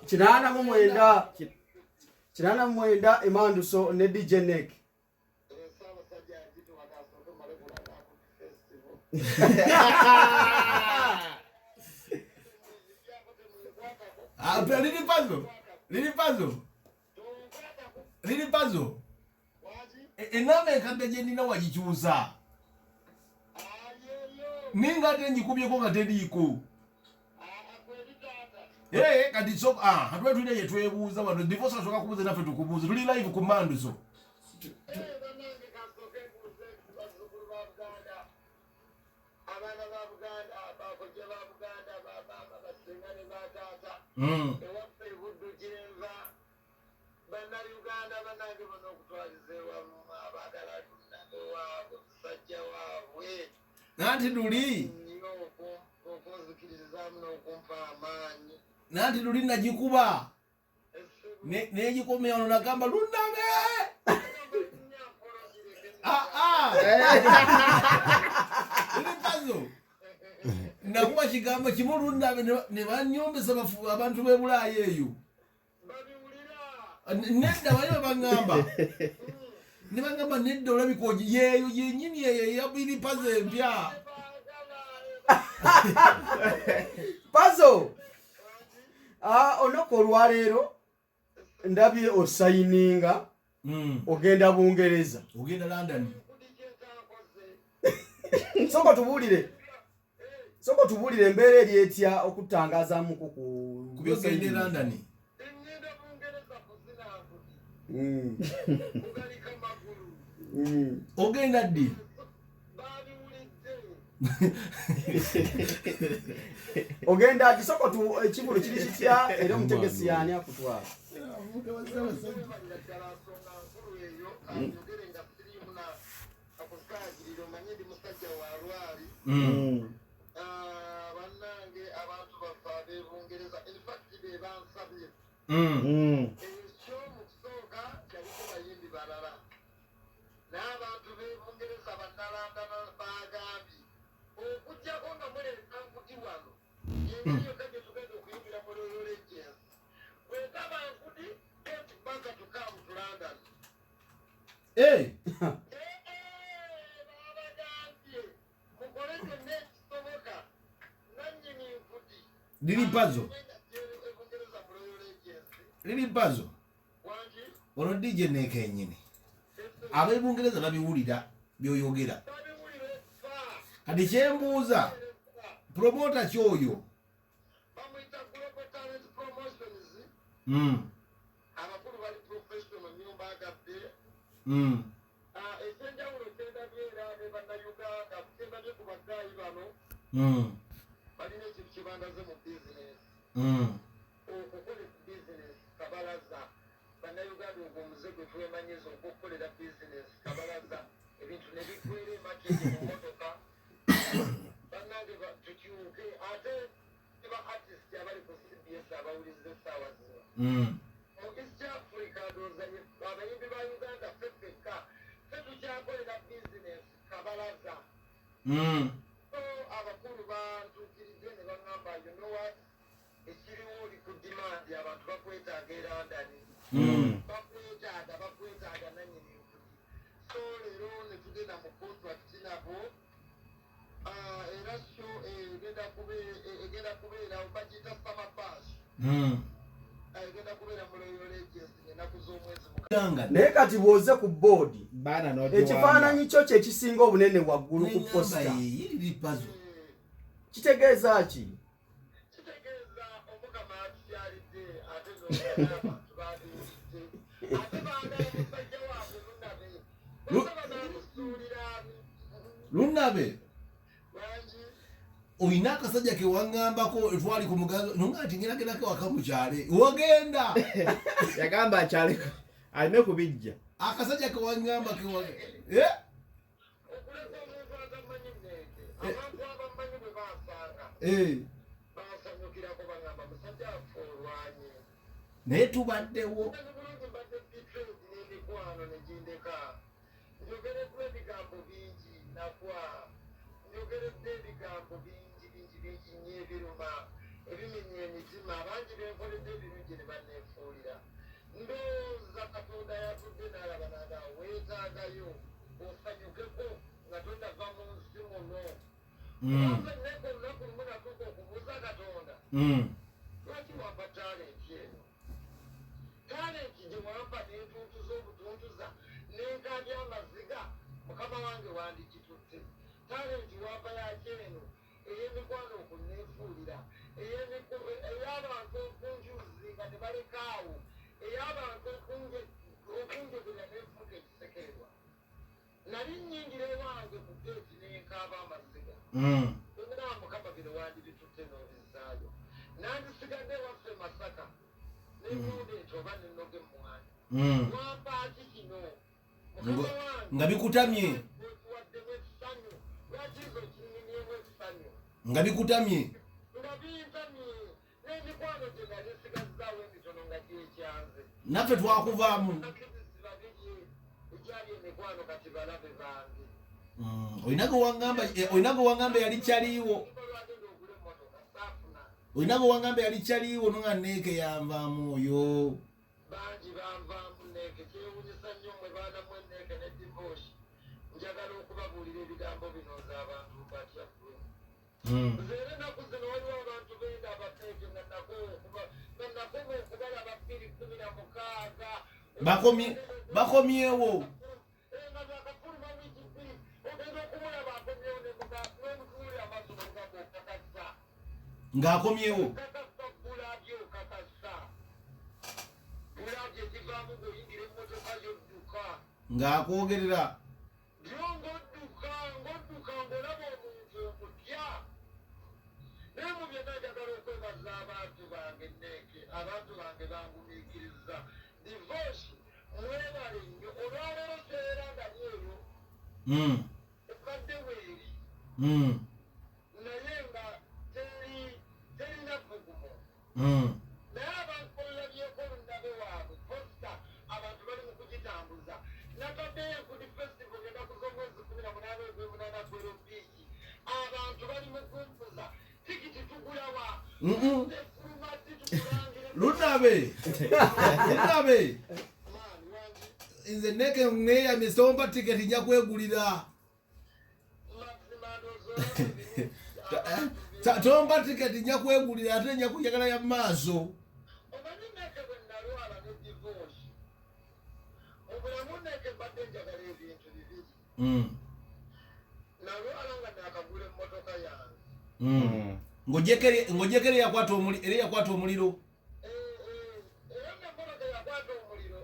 Kinana mu mwenda Emanduso ne DJ Nick. Lili puzzle. Ename kabeje nina wajichuza. Ninga tenji kubyeko ngatediko. Kati soko hatwe tulya yetwebuuza wano divorce asoka kubuza nafe tukubuza tuli live ku Manduso. Nanti luli najikuba nejikomea ono nakamba Lundabe ili pazo nakuba kigamba kimu Lundabe ne banyombesa bafu abantu bebulaye eyo nedda bali bangamba ne bangamba nedda olabikoji yeyo yenyini yabili pazo empya pazo onoko olwaleero ndabye osayininga ogenda Bungereza ogenda London soko tubulire embeera eri etya okutangazaamu ku byogende London ogenda ddi ogenda kisoko tu ekibulu kiri kitya era omutegesi yani akutwala Lili pazo ono DJ Nick enyini abe Bungereza babiwulira byoyogera kati kyembuuza promoter kyoyo abakulu bali professional nyumba agabbe esenjawulo kyendabyeera ne bannayuganda kyendabye ku bagaayi bano balina ekintu kyebandaze mu bizinesi okukola bizinesi kabalaza bannayuganda ogwo omuze gwe twemanyiza okukolera bizinesi kabalaza ebintu ne bikwera emaketi mu motoka bannange tukyuke ate ba artist abali ku CBS abawuliriza essaawa zino mu East Africa dozanye abayimbi ba Uganda fefeka tetukyakolera bizinesi kabalaza so abakulu bantuukiridde ne baŋŋamba you know what ekiriwo oli ku demand abantu bakwetaaga era ndani bakwetaaga nannyini nkuti so leero ne tugenda mu contract nabo era so egenda kubeera bagiyita summer bash egenda kubeera mu Royal Agency ennaku z'omwezi naye kati bw'oze ku boodi ekifaananyi kyo kyekisinga obunene waggulu ku posta kitegeeza ki? kitegeeza omukama atukyalidde ate n'abantu babiwulidde ate baagala musajja waabwe Lundabe banamusuulira Lundabe oyina akasajja ke waŋŋambako twali ku muganzo nonga ati ngeragerako wakamukyale wogenda yagamba akyale alime kubijja akasajja ke waŋŋamba ke okuleka omuntu atamanyi nneeke abantu abamanyi bwe bansanga bansanyukirako baŋŋamba musajja affe olwanye naye tubaddewo bulungi mbadde bitrade n'emikwano ne gindeka njogeredde ebigambo bingi nakwa njogeredde ebigambo bingi nnyo ebiruma ebimenya emitima abangi benkoledde bajje ne banneefuulira ndowooza katonda yatudde n'alaba n'agamba weetaagayo osanyukeko nga tondava mu nsi muno kubanga nneko olunaku lumu natuuka okubuuza katonda lwaki wampa taalenti eno taalenti gye wampa n'entuntuza obutuntuza n'enkaabya amaziga mukama wange wandikitutte taalenti wampa yakyeno ey'emikwano okunneefuulira ey'abantu okunjuzi nga tebalekaawo ey'abantu okunjogera n'enfuuka ekisekererwa nali nnyingira ewange ku geeti n'enkaaba amaziga era mukama bino wandibitutte n'obizaayo nandisigadde waffe Masaka n'ennuunda ento oba n'ennoga emmwanyi wampaaki kino mukama wange nga bikutamye waddemu essanyu lwaki zo kinnyinyeemu essanyu nga bikutamye nga bintamye n'emikwano gye nali nsigazaawo emitono nga gyekyanze naffe twakuvaamu akizisiba biri ekyali emikwano kati balabe bange olina ge wangamba yali kyaliiwo lwagenda ogula emmotoka saafuna olina ge wangamba yali kyaliiwo nonga neeke yanvaamu oyo bangi banvaamu neeke kyewunyisa nnyo mwe baana mu enneeke ne divosi njagala okubabuulira ebigambo bino z'abantu batya nze era ennaku zino waliwo abantu benda abapeeke nga nakoma okubalaba 2:16 bakomyewo nga zakafuluma wiiki 2 ogenda okumulaba akomyewo n'omutuulira amaaso n'olugambo okakasa ng'akomyewo okakasa bulabye okakasa bulabye ekivaamu ng'oyingira emmotoka yodduka ng'akwogerera byo ng'odduka ng'olaba omuntu omutya naye mu byonna njagala okwebaza abantu bange nneeke abantu bange bangumiikiriza divosi mwebale nnyo olwaleero seera nga lyeyo ebadde weeri naye nga terina bugumu naye abantu olabyeko olunabe waabwe posita abantu bali mu kugitambuza nataddeyo kudi festival ennaku z'omwezi 18 ogw'emunaana gwero biiki abantu bali mu kumpuza tikiti tugulawa efulumati tukulangire lunabe maani wangi nze neeke neeyamye somba tiketi nja kwegulira mazima ndozoola tomba tiketi nja kwegulira ate nja kujagala ya maaso omanyi neeke bwe nalwala ne divosi mu bulamu neeke mbadde njagala ebintu bibiri nalwala nga nakagula emmotoka yange ng'ogyeko era yakwata omuliro era nemmotoka yakwata omuliro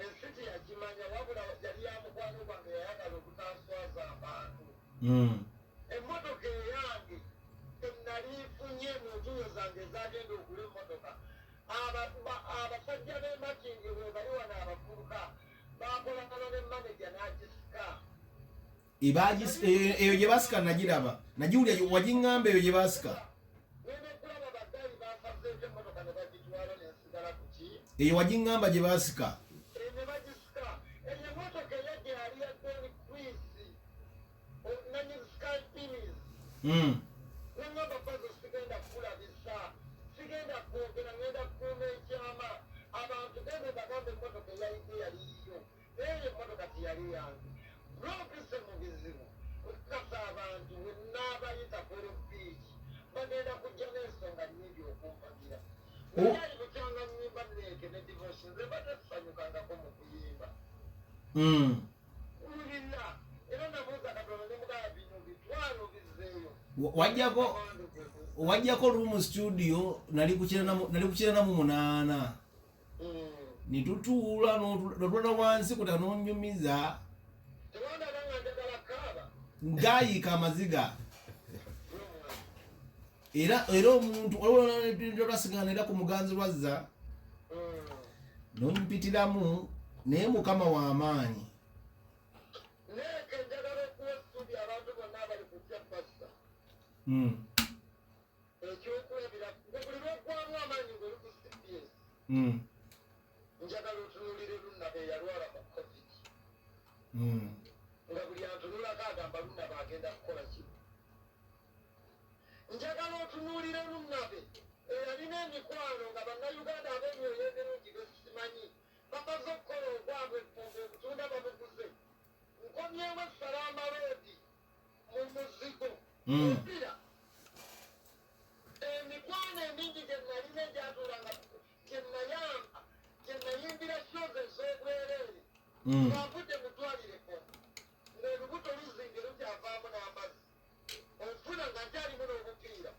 ensi teyagimanya wabula yali yamukwano gwange yayagala okutanswaza abantu emmotoka eyange enaliifunye mu ntuyo zange ezagenda ogula emmotoka abasajja b'emakingi bwe bali wano abavubuka bakolagana ne maneja n'agisika eyo gye basika nagiraba nagiwulya wagiŋŋamba eyo gye basika nenda okulaba baggaali basazeeko emmotoka ne bagitwala nensigala ku ki eyo wagiŋŋamba gye basika ne bagisika eyo emmotoka eyajja yali ya Don Chris nanyi Sky Pinis nengamba fazo sigenda kulabisa sigenda kwogera ngenda kukuuma ekyama abantu gende bagambe emmotoka eyayidde yaliyo naye emmotoka tiyali yange lwokise mu bizibu okukasa abantu wenaabayita polo biiki bagenda kujja n'ensonga nnyingi okumpagira naye bukyanga nnyimba neeke ne divosi nze batesanyukangako mu kuyimba ulira era nabuuza katonda ne mugaba bino bitwalo bizeeyo wajjako lumu studio nali kukira namu 8 nitutuula notula wansi kuta nonyumiza tewandabanga njagala kaaba ngayiika amaziga era omuntu olwasigana era ku muganzi lwazza nonyipitiramu naye mukama w'amaanyi neeke njagala okuwa studio abantu bonna abali kujja pasita ekyokulabira buli lwogwamu amaanyi ng'oli ku CBS njagala otunuulire Lunabe eyalwala mu covid nga buli antunulako agamba Lunabe agenda kukola ki njagala otunuulire Lunabe eyalina emikwano nga emikwano emingi gye nalina egyatuulanga gye nayamba gye nayimbira shoze ez'obwereere ng'avudde mutwalireko ng'olubuto luzinge lukyavaamu n'amazzi onfuna nga nkyalimu n'obupiira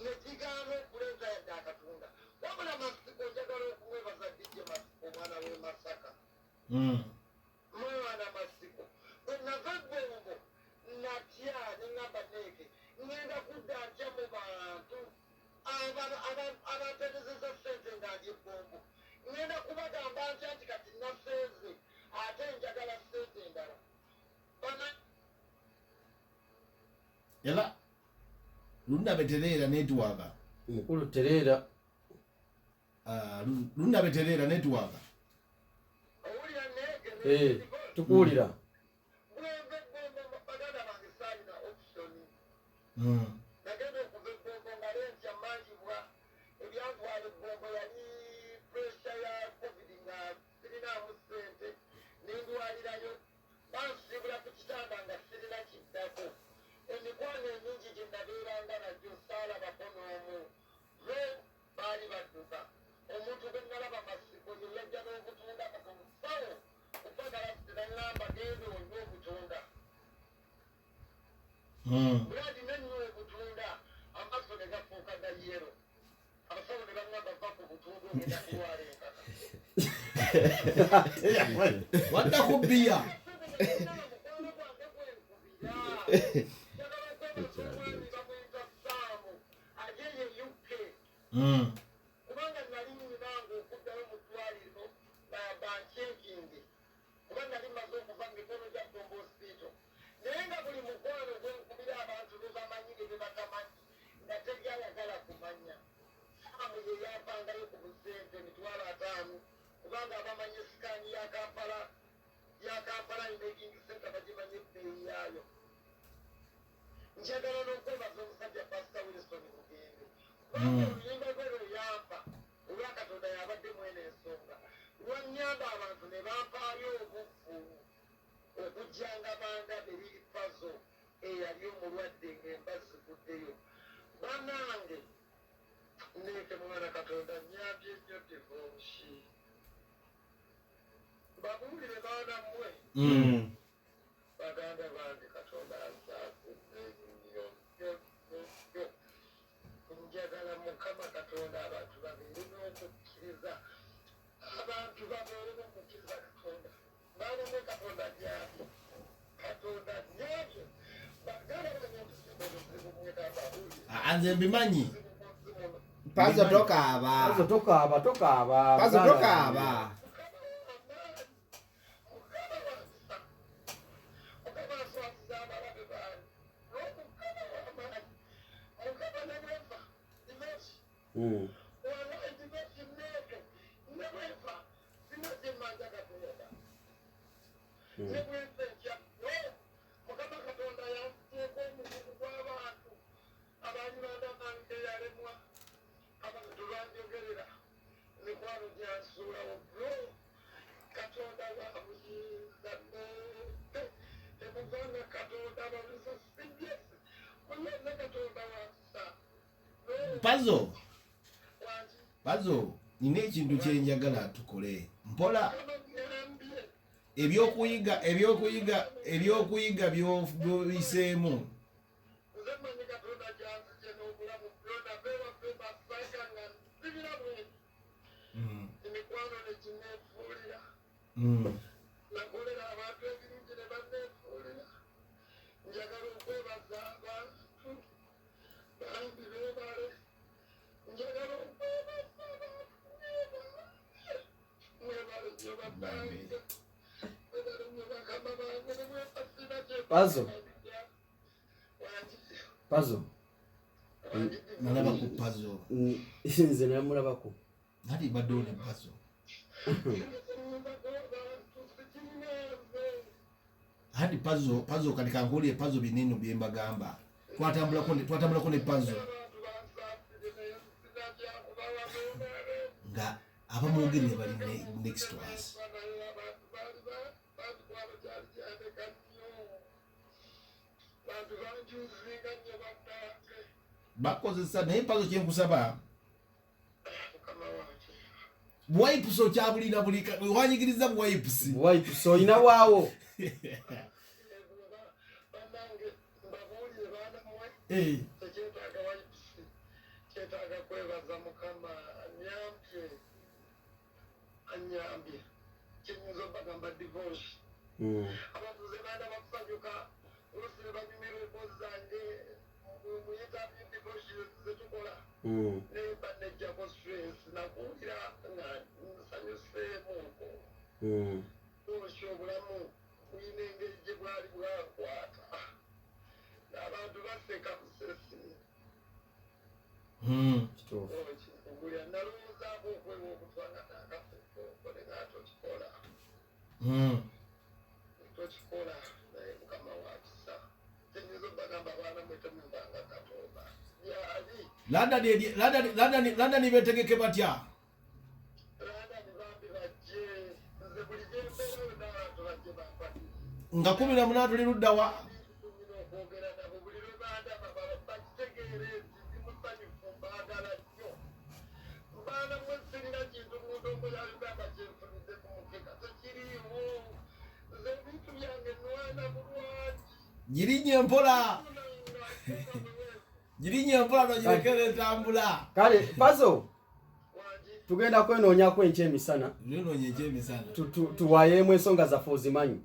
ne kigaana okuleeta yadde akatunda wabula masiko njagala okumwebaza dijje masiko omwana w'e Masaka mwana masiko bwe nava ebbombo natya ne ŋŋamba neeke ŋŋenda kudda ntya mu bantu abaterezeza ssente ng'ali ebbombo ŋŋenda kubagamba ntya nti kati nafeeze ate njagala ssente endala era lundabe Tereera network mukulu Tereera lundabe Tereera network owulira neeke tukuwulira baganda bange saalina optioni nagenda okuva ebbombo nga lentya manyibwa ebyantwala ebbombo yali puresha ya covid nga sirinaamu ssente nendwalirayo bansibula ku kitanda nga sirina kiddako emikwano emingi gye nabeeranga najjo saalabako n'omu bo baali badduka omuntu gwe nalaba masiko ye yajja n'obutunda kati omusawo okugala sinaŋŋamba genda onywa obutunda buladi nennywa obutunda amaaso ne gafuuka ga yero abasawo ne baŋŋamba va ku butunda ogenda kulwala enkaka wadda ku bbiya mukwano gwange gwenkubira bamwita Saamu ajeye UK kubanga nali nyinanga okuddayo mu ddwaliro bancekingi kuba nali maze okuva mu mikono gya Bombo Hospital naye nga buli mukwano gwenkubira abantu bebamanyi ne bebatamanyi nga tegyayagala kumanya Saamu ye yampangayo ku busente emitwalo 5 kubanga abamanyi sikaani ya Kampala Making Center bagimanyi ebbeeyi yaayo njagala n'okwebaza omusajja Pastor Wilson Mugembe kubanga oluyimba lwe luyamba olwa Katonda yabadde mwene ensonga lwannyamba abantu ne bampaayo obufu okujjanga banga beri pazo eyali omulwadde ng'emba ziguddeyo bannange neeke mwana Katonda nnyambye nnyo divorce babuulire baana mmwe baganda bange Katonda azaakudde nnyo njagala Mukama Katonda abantu babeere n'okukkiriza abantu babeere n'okukkiriza Katonda baleme Katonda gyali Katonda gyali baganda bange obuzibu mwetaba nze mbimanyi Pazo tokaaba Pazo nina ekintu kyenjagala tukole mpola ebyokuyiga byoyiseemu nakolera abantu ebirungi ne banneefuulira njagala okwebaza abantu bangi beebale njagala okwebaza abantu mwebale nnyo babange mwebale nnyo bakama bange ne mwebasira Pazo nalaba ku Pazo nze namulabako nali badde ole Pazo hadi Pazo kati kankuulire Pazo binene byembagamba twatambulako ne Pazo nga abamwogerere bali next to us bakozesa naye Puzzle kyenkusaba wipes okyabulina buli wanyigiriza wipes olina waawo kyetaaga kwebaza Mukama anyambye kyenyinza obagamba divorce abantu ze baana bakusanyuka olusi ne banyumira emboozi zange muyita divorce zetukola naye banejjako stress nakuwulira nga nsanyuseemuko osha obulamu buyina engeri gye bwali bwakwata n'abantu baseka busesi ogulya nalowoozaako okwewa okutwanga nakakole nga tokikola tokikola naye Mukama wakisa tenyinza obagamba abaana mwetemubanga Katonda yali London betegeke batya nze buli gyembeerayo n'abantu bajje bampati nga 18 tuli ludda wa okwogera nabo buli lwe bandaba bakitegeere nti ndi musanyufu mbaagala nnyo mbaana mwesirina kintu muntu omuyalugamba kyenfunidde ku mukeka tekiriiwo nze ebintu byange nwana bulwaki girinye empola nogirekera entambula kale Puzzle tugenda kwenoonyako enkya emisana tuwayeemu ensonga zaffe ozimanyi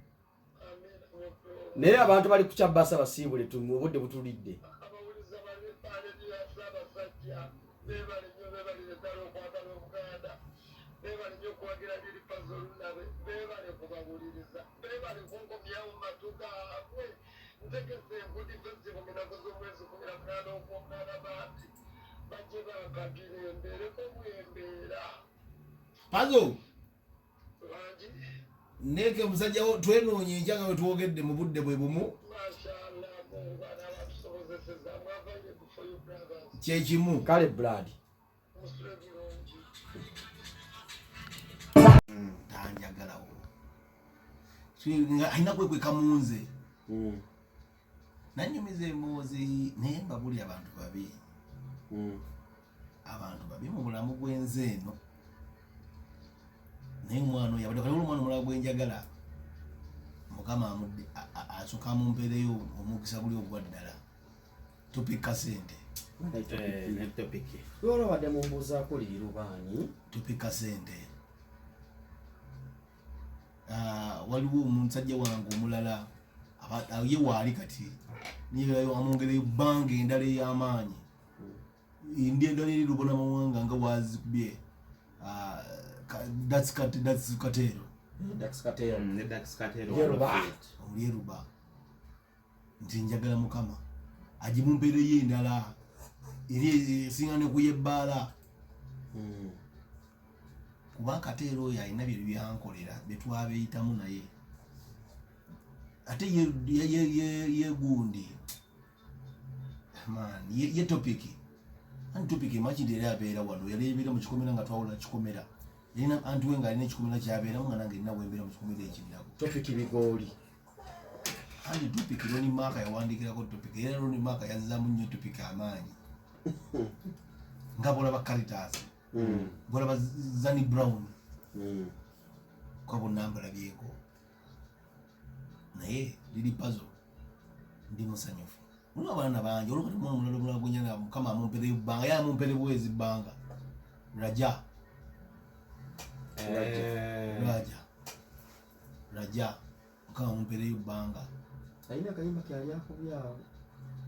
naye abantu bali kukyabasa basiibule mu budde butulidde abawuliza balepaale byasabasajja beebale nnyo beebalire ddala okwagala Obuganda beebale nnyo okuwagira liri Puzzle olunabe beebale kubawuliriza beebale kunkomyawo mu matu gaabwe ntegese enkudi festival mu nnaku z'omwezi 18 okwomunaana banti bajje bankagire mbeereko bwembeera Puzzle bangi neke musajja twenoonya enkya nga wetwogedde mu budde bwe bumu mashallah mubaana batusobozeseza mwavaire for you brothers kyekimu kale Brad musule bulungi tanjagalawo nga alina kwekweka munze nanyumiza emboozi naye nga buli abantu babi mu bulamu bw'enze eno naye omwana oyo abadde kaliwo omwana omulala gwenjagala Mukama amudde asooka mumpeereyo omukisa guli ogwa ddala tupika sente olwabadde mumbuuzaako lirubaani tupika sente waliwo omusajja wange omulala ye waali kati amwongereyo bbanga endala ey'amaanyi ndi endala eri lubona mawanga nga wazikubye Dax Katero Olyeruba nti njagala Mukama agimumpeereyo endala eri esinga ne kuyebbaala kuba Katero oyo alina bye byankolera bye twabeeyitamu naye ate ye gundi man ye topiki ani topiki machindi era abeera wano yali ebeera mu kikomera nga twawula kikomera yalina anti we nga alina ekikomera kyabeeramu nga nange ninawe embeera mu kikomera ekiriraku topiki bigooli andi topiki Roni Maka yawandiikirako topiki era Roni Maka yazzaamu nnyo topiki amaanyi nga bolaba Caritas bolaba Zani Brown kwa bonna mbalabyeko naye liri Puzzle ndi musanyufu mulimu abaana bangi olwokati mwana omulala omulala gwenyana Mukama amumpere bbanga ye amumpere bwezi bbanga Raja Mukama amumpereyo bbanga alina akayimba kyali akubyawo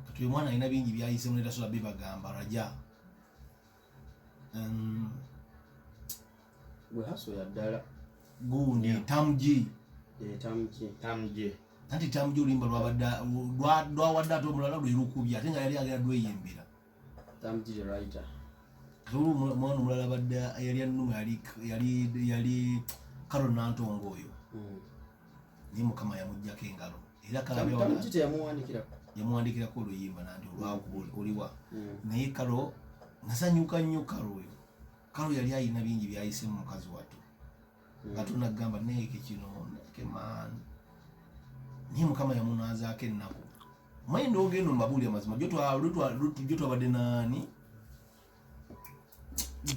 kati oyo mwana alina bingi byayise muleta sola bibagamba Raja gwe haso ya ddala gundi Tamji anti Tamji oluyimba lwawadde ate omulala lwe lukubya ate nga yali agenda lweyembera Tamji the writer omwana omulala abadde yali annuma yali Carol Nantongo oyo naye Mukama yamuggyako engalo era yamuwandikirako oluyimba nanti olwakuoliwa naye Carol nasanyuka nnyo Carol oyo Carol yali ayina bingi byayise mu mukazi wattu nga tunagamba neeke kino neeke maani naye Mukama yamunaazaako ennaku Mind ogendo mbabuli amazima joto abadde nani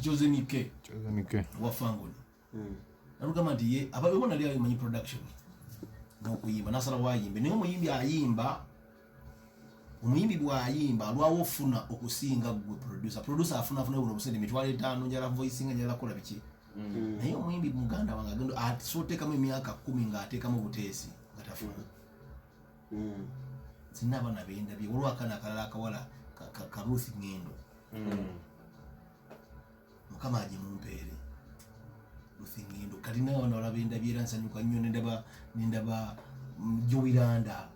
Jose Mike wafangoni alugamba nti ye ababona lya manyi production n'okuyimba nasala wayimbe naye omuyimbi ayimba omuyimbi bw'ayimba alwawo ofuna okusinga gwe producer afuna buno busente mitwalo 5 njala voicing njala kola biki naye omuyimbi muganda wange agendo asootekamu emyaka 10 ng'ateekamu buteesi nga tafuna sinna abaana bendabye waliwo akaana akalala akawala ka Ruth Ngendo mukama agimumpeere Ruth Ngendo kati nawe nalaba endabye era nsanyuka nnyo nendaba Jowiranda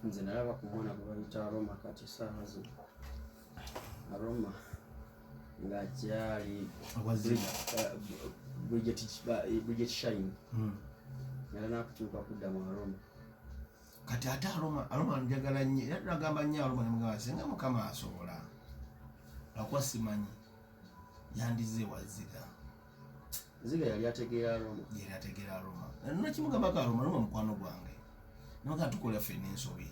nze nalaba kumwona bwe bayita Aroma kati essaaha zino Aroma ng'akyali Bridget Shine era nakutuuka kudda mu Aroma kati ate Aroma njagala nnyo era nagamba nnyo Aroma nemugamba singa mukama asobola lwakuba simanyi yandize waziga ziga yali ategeera Aroma nakimugambako Aroma mukwano gwange naga tukola ffe n'ensobi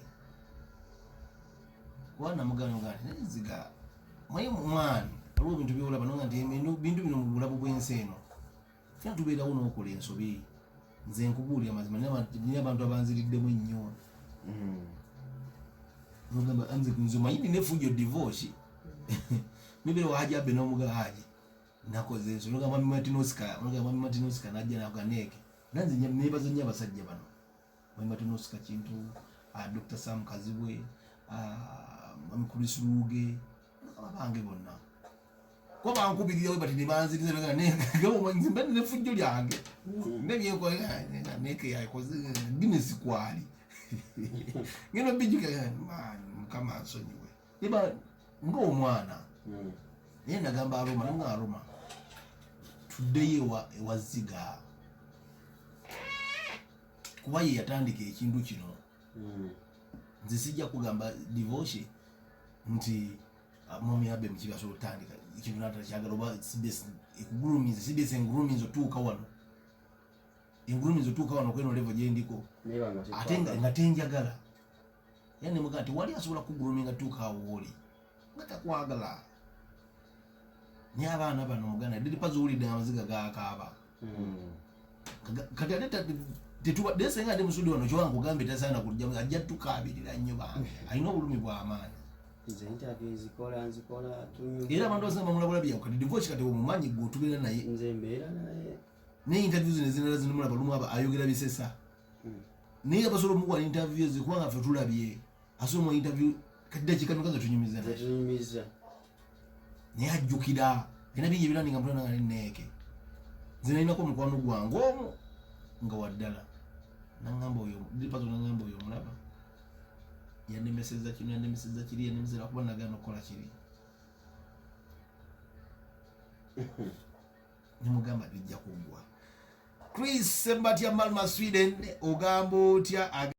kuba namugamba nti ziga mwaye mwani waliwo ebintu byolaba noga nti bintu bino mu bulabu bw'ensi eno fena tubeerawo n'okola ensobi nze nkubuulira mazima niyo abantu abanziriddemu ennyo nogamba nze mayini nefujjo divorce nibere wahajabe n'omuga haji nakoze ensobi nogamba Mami Martinosika najja nakuganeeke nanze nebaza nnyo abasajja bano Mami Martinosika Kintu Dr. Sam Kazibwe Mami Chris Ruge abange bonna ko bankubirira we batini banzirize bagana negabo manzi mbene nefujjo lyange nebyenko neke yakoze Guinness kwali ngeno bijuka man kama nsonyiwe niba ngo mwana yeye nagamba Aroma today waziga kuba ye yatandika ekintu kino nze sijja kugamba divorce nti mami abe mkibaso utandika ikintu natala kyagala oba CBS ekugulumiza CBS engulumiza otuuka wano kweno level gye ndiko ate nga njagala yani mugati wali asobola kuguluminga tuuka awo woli nga takwagala nye abaana bano muganda didi pazuwulidde amaziga gakaaba kati ate tetuba desenga ate musudi wano kyowa nkugambe tasaana kujja ajja tukaabirira nnyo bange alina obulumi bw'amaanyi era abantu basanga bamulabula byawo kati divorce kati omumanyi gwe otubeera naye naye interview zino ezinala zinimulaba lumu aba ayogera bisesa naye abasobola omukuwa interview ze kubanga ffe tulabye asobola mu interview kati dakiika mikazi tunyumiza naye ajjukira era bingi ebirandinga mutana nga neneeke nze nalinako omukwano gwange omu nga waddala nangamba oyo dipazo nangamba oyo omulaba yanemeseza kino yanemeseza kiri yanemeseza kuba nagana okukola kiri nimugamba bijja kugwa Chris Sembatya Malma Sweden ogamba otya